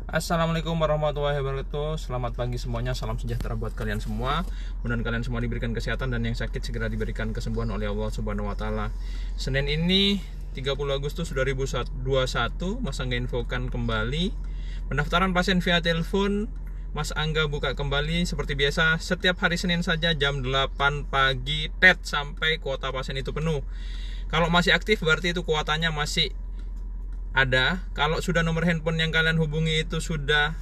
Assalamualaikum warahmatullahi wabarakatuh. Selamat pagi semuanya, salam sejahtera buat kalian semua. Mudah-mudahan kalian semua diberikan kesehatan dan yang sakit segera diberikan kesembuhan oleh Allah Subhanahu wa taala. Senin ini 30 Agustus 2021, Mas Angga infokan kembali pendaftaran pasien via telepon. Mas Angga buka kembali seperti biasa setiap hari Senin saja jam 8 pagi sampai kuota pasien itu penuh. Kalau masih aktif berarti itu kuotanya masih ada. Kalau sudah nomor handphone yang kalian hubungi itu sudah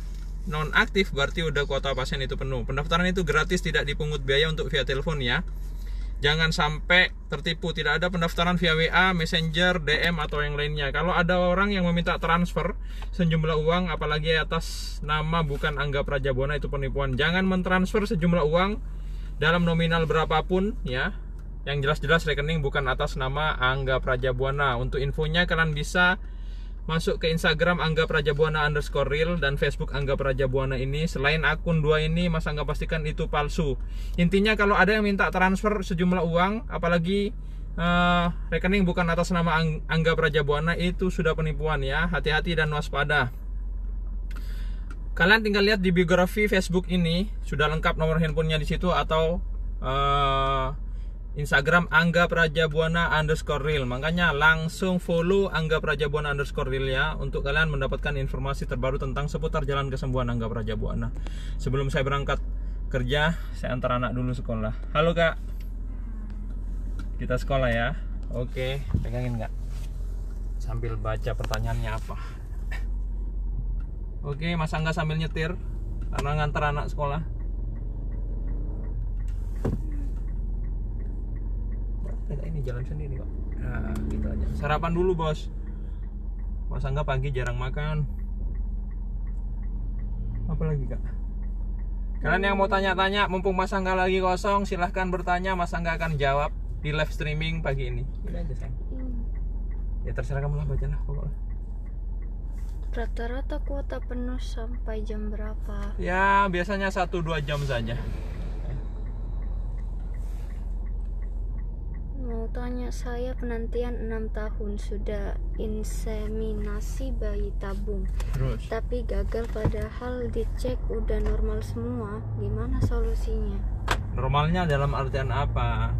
non aktif berarti udah kuota pasien itu penuh. Pendaftaran itu gratis, tidak dipungut biaya untuk via telepon ya. Jangan sampai tertipu, tidak ada pendaftaran via WA, Messenger, DM atau yang lainnya. Kalau ada orang yang meminta transfer sejumlah uang apalagi atas nama bukan Angga Prajabuana, itu penipuan. Jangan mentransfer sejumlah uang dalam nominal berapapun ya. Yang jelas-jelas rekening bukan atas nama Angga Prajabuana. Untuk infonya kalian bisa masuk ke Instagram Angga Prajabuana _real dan Facebook Angga Prajabuana ini. Selain akun dua ini, Mas Angga pastikan itu palsu. Intinya kalau ada yang minta transfer sejumlah uang, apalagi rekening bukan atas nama Angga Prajabuana, itu sudah penipuan ya. Hati-hati dan waspada. Kalian tinggal lihat di biografi Facebook ini, sudah lengkap nomor handphonenya di situ, atau Instagram Angga Prajabuana _real. Makanya langsung follow Angga Prajabuana _real ya, untuk kalian mendapatkan informasi terbaru tentang seputar jalan kesembuhan Angga Prajabuana. Sebelum saya berangkat kerja, saya antar anak dulu sekolah. Halo Kak, kita sekolah ya. Oke, pegangin Kak, sambil baca pertanyaannya apa. Oke, Mas Angga sambil nyetir karena ngantar anak sekolah. Ini jalan sendiri kok. Nah, gitu aja. Sarapan dulu bos. Mas Angga pagi jarang makan. Apa lagi kak? Kalian yang mau tanya-tanya, mumpung Mas Angga lagi kosong, silahkan bertanya. Mas Angga akan jawab di live streaming pagi ini. Ini aja sayang. Ya terserah kamu lah, bacalah pokoknya. Rata-rata kuota penuh sampai jam berapa? Ya biasanya 1-2 jam saja. Mau tanya, saya penantian 6 tahun sudah inseminasi bayi tabung. Terus? Tapi gagal padahal dicek udah normal semua. Gimana solusinya? Normalnya dalam artian apa?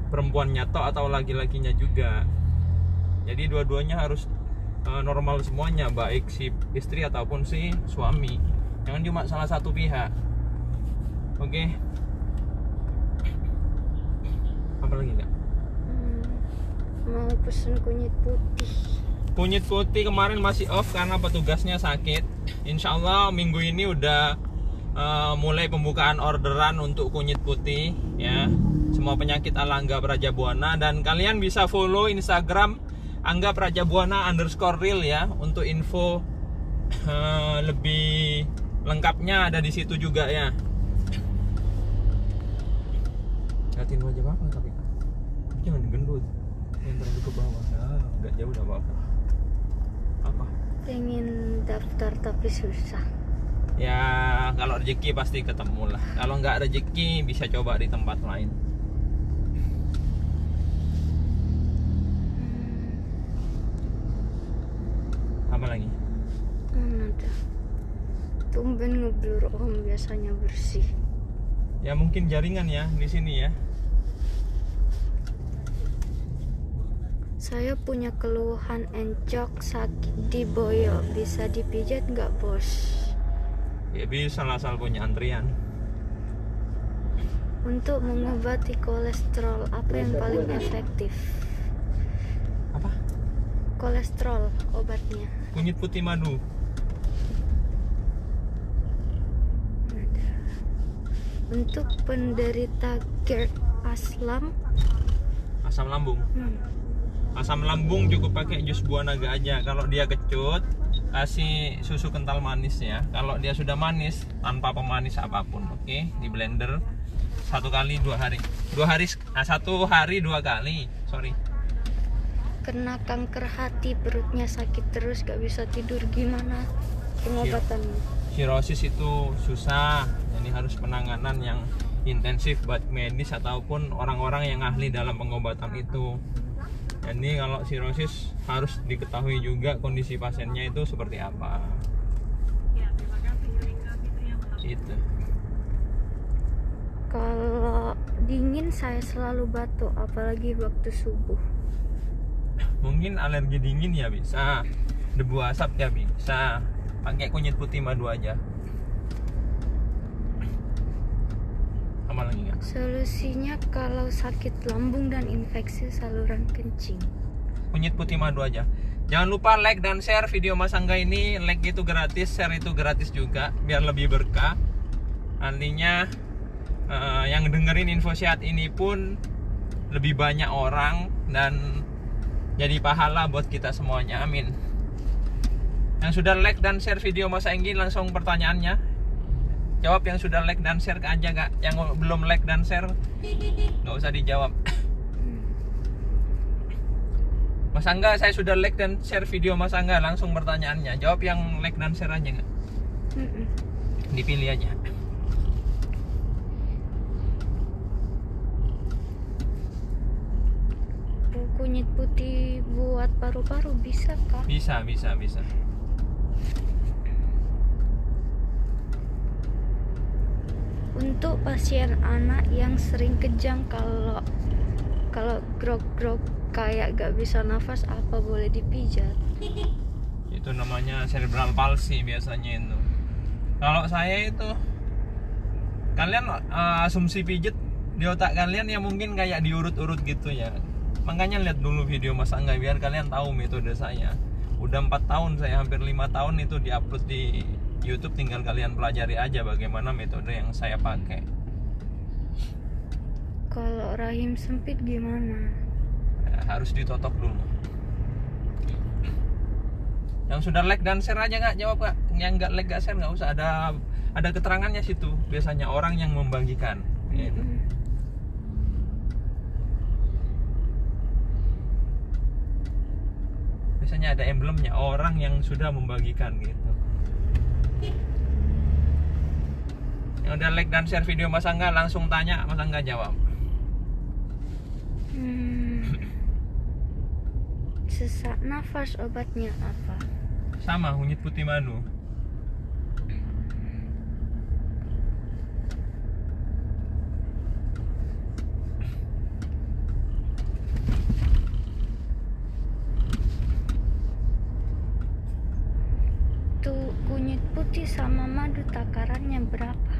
Perempuannya toh atau laki-lakinya juga? Jadi dua-duanya harus normal semuanya, baik si istri ataupun si suami. Jangan cuma salah satu pihak. Oke. Apa lagi kak? Mau pesen kunyit putih. Kunyit putih kemarin masih off karena petugasnya sakit. Insya Allah minggu ini udah mulai pembukaan orderan untuk kunyit putih ya. Semua penyakit ala Angga Prajabuana. Dan kalian bisa follow Instagram Angga Prajabuana _real ya, untuk info lebih lengkapnya ada di situ juga ya. Liatin wajah apa tapi jangan gendut, yang terlalu ke bawah ya, nggak jauh udah apa-apa. Apa? Pengen daftar tapi susah. Ya kalau rezeki pasti ketemu lah. Kalau nggak rezeki bisa coba di tempat lain. Apa lagi? Ada. Tumben ngeblur om, biasanya bersih. Ya mungkin jaringan ya di sini ya. Saya punya keluhan encok sakit di boyo, bisa dipijat nggak bos? Ya bisa lah, asal punya antrian. Untuk mengobati kolesterol apa yang paling efektif? Apa? Kolesterol obatnya. Kunyit putih madu. Ada. Untuk penderita GERD asam lambung. Asam lambung cukup pakai jus buah naga aja. Kalau dia kecut, kasih susu kental manis ya. Kalau dia sudah manis, tanpa pemanis apapun, oke, di blender 1 kali 2 hari. 1 hari 2 kali. Sorry. Kena kanker hati, perutnya sakit terus, gak bisa tidur, gimana pengobatannya? Sirosis itu susah, jadi harus penanganan yang intensif buat medis ataupun orang-orang yang ahli dalam pengobatan itu. Jadi kalau sirosis harus diketahui juga kondisi pasiennya itu seperti apa. Itu. Kalau dingin saya selalu batuk, apalagi waktu subuh. Mungkin alergi dingin ya bisa, debu asap ya bisa, pakai kunyit putih madu aja. Apa lagi nggak? Solusinya kalau sakit lambung dan infeksi saluran kencing. Kunyit putih madu aja. Jangan lupa like dan share video Mas Angga ini. Like itu gratis, share itu gratis juga, biar lebih berkah. Artinya yang dengerin info sehat ini pun lebih banyak orang dan jadi pahala buat kita semuanya. Amin. Yang sudah like dan share video Mas Anggi, langsung pertanyaannya. Jawab yang sudah like dan share aja, Kak. Yang belum like dan share nggak usah dijawab. Mas Angga, saya sudah like dan share video Mas Angga, langsung pertanyaannya. Jawab yang like dan share aja, nggak? Dipilih aja. Kunyit putih buat paru-paru bisa kah? Bisa. Untuk pasien anak yang sering kejang, kalau grog-grog kayak gak bisa nafas, apa boleh dipijat? Itu namanya cerebral palsy biasanya itu. Kalau saya itu, kalian asumsi pijet di otak kalian ya mungkin kayak diurut-urut gitu ya. Makanya lihat dulu video Mas Angga biar kalian tahu metode saya. Udah 4 tahun saya, hampir 5 tahun itu diupload di YouTube, tinggal kalian pelajari aja bagaimana metode yang saya pakai. Kalau rahim sempit gimana? Harus ditotok dulu. Yang sudah like dan share aja, Kak, jawab, Kak. Yang nggak like nggak share nggak usah, ada keterangannya situ. Biasanya orang yang membagikan. Gitu. Biasanya ada emblemnya, orang yang sudah membagikan gitu. Yang udah like dan share video Mas Angga, langsung tanya, Mas Angga jawab. Sesak nafas obatnya apa? Sama, kunyit putih madu. Tuh kunyit putih sama madu takarannya berapa?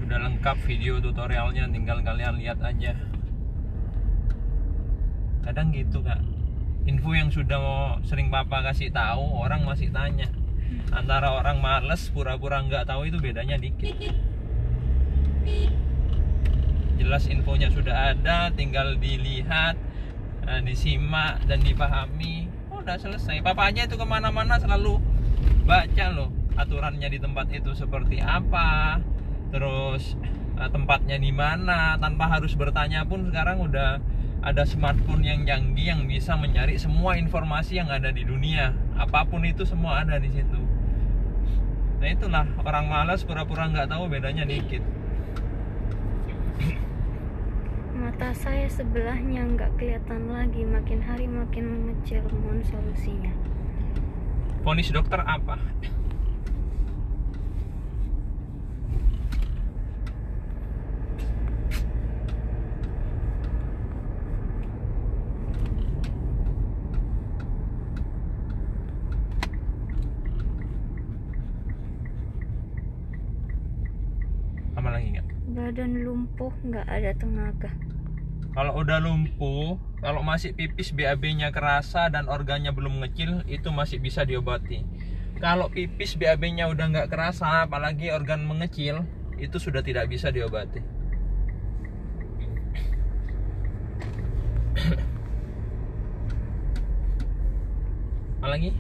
Sudah lengkap video tutorialnya, tinggal kalian lihat aja. Kadang gitu, Kak, info yang sudah sering papa kasih tahu orang masih tanya. Antara orang males pura-pura nggak tahu itu bedanya dikit. Jelas infonya sudah ada, tinggal dilihat, disimak dan dipahami. Udah selesai. Papa aja itu kemana-mana selalu baca loh aturannya di tempat itu seperti apa, terus tempatnya di mana, tanpa harus bertanya pun sekarang udah ada smartphone yang canggih yang bisa mencari semua informasi yang ada di dunia. Apapun itu semua ada di situ. Nah itulah, orang malas pura-pura nggak tahu bedanya dikit. Mata saya sebelahnya nggak kelihatan lagi, makin hari makin mengecil. Mohon solusinya. Vonis dokter apa? Apa lagi nggak? Badan lumpuh, nggak ada tenaga. Kalau udah lumpuh, kalau masih pipis BAB-nya kerasa dan organnya belum ngecil, itu masih bisa diobati. Kalau pipis BAB-nya udah nggak kerasa, apalagi organ mengecil, itu sudah tidak bisa diobati. Apalagi?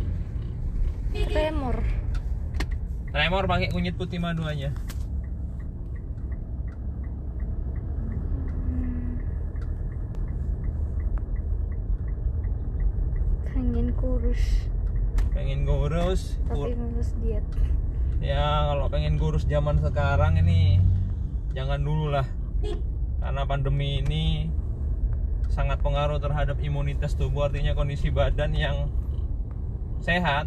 Tremor pakai kunyit putih madu aja. Pengen kurus tapi harus diet. Ya kalau pengen kurus zaman sekarang ini jangan dulu lah, karena pandemi ini sangat pengaruh terhadap imunitas tubuh. Artinya kondisi badan yang sehat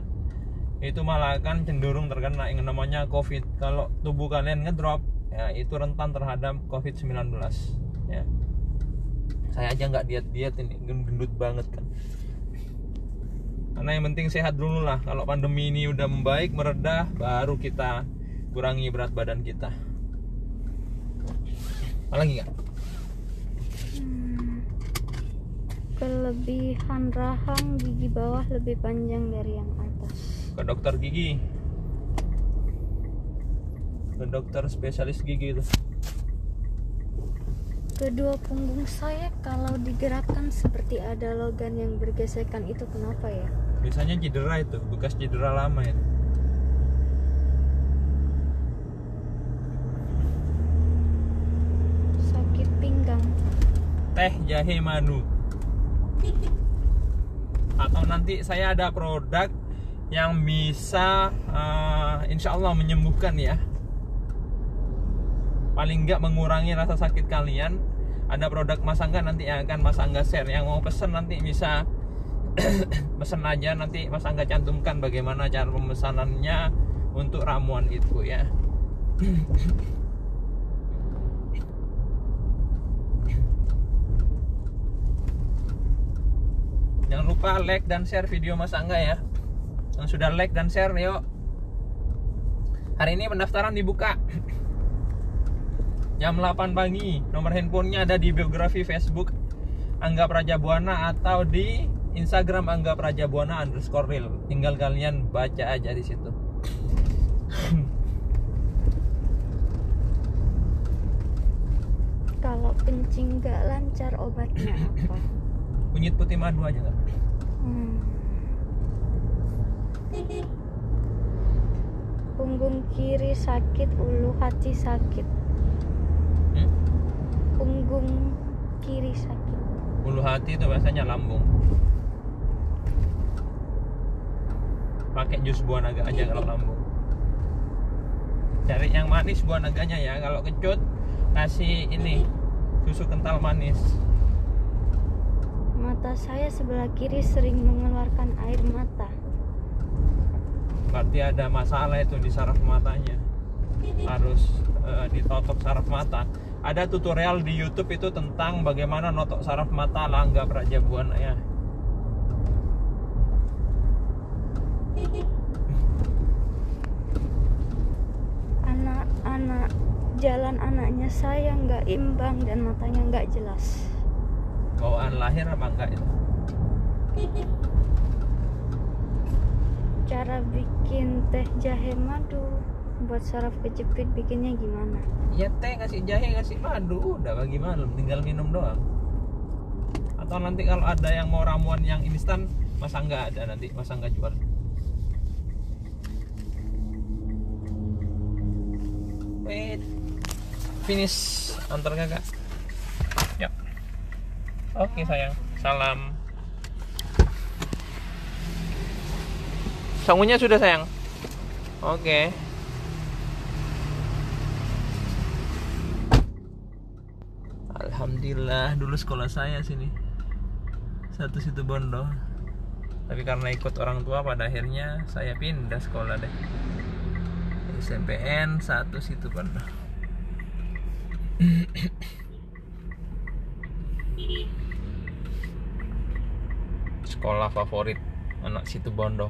itu malah akan cenderung terkena yang namanya COVID. Kalau tubuh kalian ngedrop, ya itu rentan terhadap COVID-19 ya. Saya aja nggak diet ini, gendut banget kan. Karena yang penting sehat dulu lah. Kalau pandemi ini udah membaik, meredah, baru kita kurangi berat badan kita. Apa lagi nggak? Kelebihan rahang gigi bawah lebih panjang dari yang atas. Ke dokter gigi, ke dokter spesialis gigi itu. Kedua punggung saya kalau digerakkan seperti ada logam yang bergesekan, itu kenapa ya? Biasanya cedera itu, bekas cedera lama itu. Sakit pinggang. Teh jahe madu. Atau nanti saya ada produk yang bisa insya Allah menyembuhkan ya, paling nggak mengurangi rasa sakit kalian. Ada produk Mas Angga nanti yang akan Mas Angga share. Yang mau pesen nanti bisa pesen aja, nanti Mas Angga cantumkan bagaimana cara pemesanannya untuk ramuan itu ya. Jangan lupa like dan share video Mas Angga ya. Yang sudah like dan share, yuk. Hari ini pendaftaran dibuka jam 8 pagi. Nomor handphonenya ada di biografi Facebook Angga Prajabuana atau di Instagram Angga Prajabuana _real. Tinggal kalian baca aja di situ. Kalau kencing gak lancar obatnya apa? Kunyit putih madu aja nggak? Punggung kiri sakit, ulu hati sakit. Punggung kiri sakit. Ulu hati itu biasanya lambung. Pakai jus buah naga aja kalau lambung. Cari yang manis buah naganya ya. Kalau kecut kasih ini susu kental manis. Mata saya sebelah kiri sering mengeluarkan air mata. Berarti ada masalah itu di saraf matanya. Harus ditotok saraf mata. Ada tutorial di YouTube itu tentang bagaimana notok saraf mata ala Angga Prajabuana ya. Anak-anak jalan anaknya saya nggak imbang dan matanya nggak jelas. Bawaan lahir apa enggak itu? Cara bikin teh jahe madu buat saraf kejepit bikinnya gimana? Ya teh kasih jahe kasih madu, udah bagi malam, tinggal minum doang. Atau nanti kalau ada yang mau ramuan yang instan, Mas Angga ada, nanti Mas Angga jual. Wait, finish antar kakak. Ya. Oke sayang, salam. Sangunya sudah sayang. Oke. Alhamdulillah, dulu sekolah saya sini satu situ Bondo. Tapi karena ikut orang tua pada akhirnya saya pindah sekolah deh. SMPN satu situ Bondo. Sekolah favorit anak situ Bondo.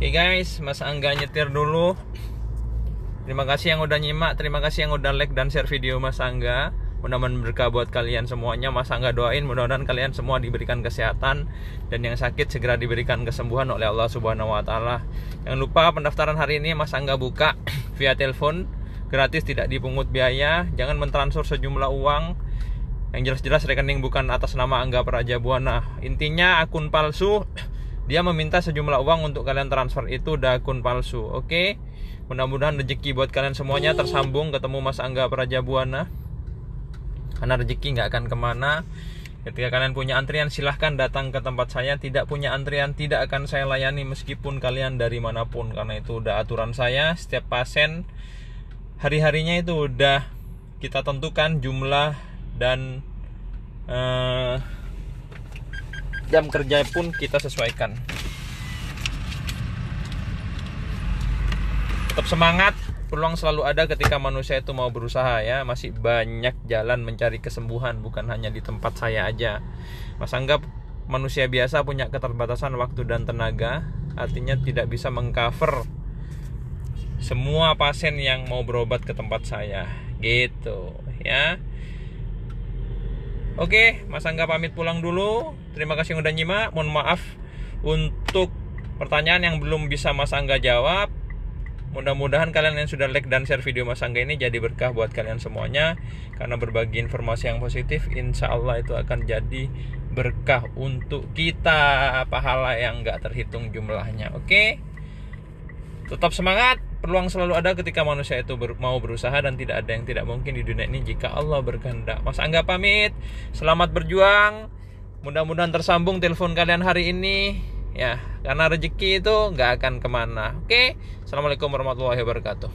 Oke guys, Mas Angga nyetir dulu. Terima kasih yang udah nyimak, terima kasih yang udah like dan share video Mas Angga. Mudah-mudahan berkah buat kalian semuanya. Mas Angga doain mudah-mudahan kalian semua diberikan kesehatan dan yang sakit segera diberikan kesembuhan oleh Allah Subhanahu wa taala. Jangan lupa pendaftaran hari ini Mas Angga buka via telepon, gratis, tidak dipungut biaya. Jangan mentransfer sejumlah uang yang jelas-jelas rekening bukan atas nama Angga Prajabuana. Intinya akun palsu. Dia meminta sejumlah uang untuk kalian transfer, itu udah akun palsu. Oke. Mudah-mudahan rezeki buat kalian semuanya tersambung ketemu Mas Angga Prajabuana. Karena rezeki nggak akan kemana. Ketika kalian punya antrian silahkan datang ke tempat saya. Tidak punya antrian tidak akan saya layani meskipun kalian dari manapun. Karena itu udah aturan saya. Setiap pasien hari-harinya itu udah kita tentukan jumlah dan Jam kerja pun kita sesuaikan. Tetap semangat, peluang selalu ada ketika manusia itu mau berusaha ya. Masih banyak jalan mencari kesembuhan, bukan hanya di tempat saya aja. Mas anggap manusia biasa punya keterbatasan waktu dan tenaga, artinya tidak bisa mengcover semua pasien yang mau berobat ke tempat saya, gitu ya. Oke, Mas Angga pamit pulang dulu. Terima kasih yang udah nyimak. Mohon maaf untuk pertanyaan yang belum bisa Mas Angga jawab. Mudah-mudahan kalian yang sudah like dan share video Mas Angga ini jadi berkah buat kalian semuanya. Karena berbagi informasi yang positif, insya Allah itu akan jadi berkah untuk kita, pahala yang gak terhitung jumlahnya. Oke, tetap semangat. Peluang selalu ada ketika manusia itu mau berusaha, dan tidak ada yang tidak mungkin di dunia ini jika Allah berkehendak. Mas Angga pamit. Selamat berjuang. Mudah-mudahan tersambung telepon kalian hari ini ya, karena rezeki itu nggak akan kemana. Oke, assalamualaikum warahmatullahi wabarakatuh.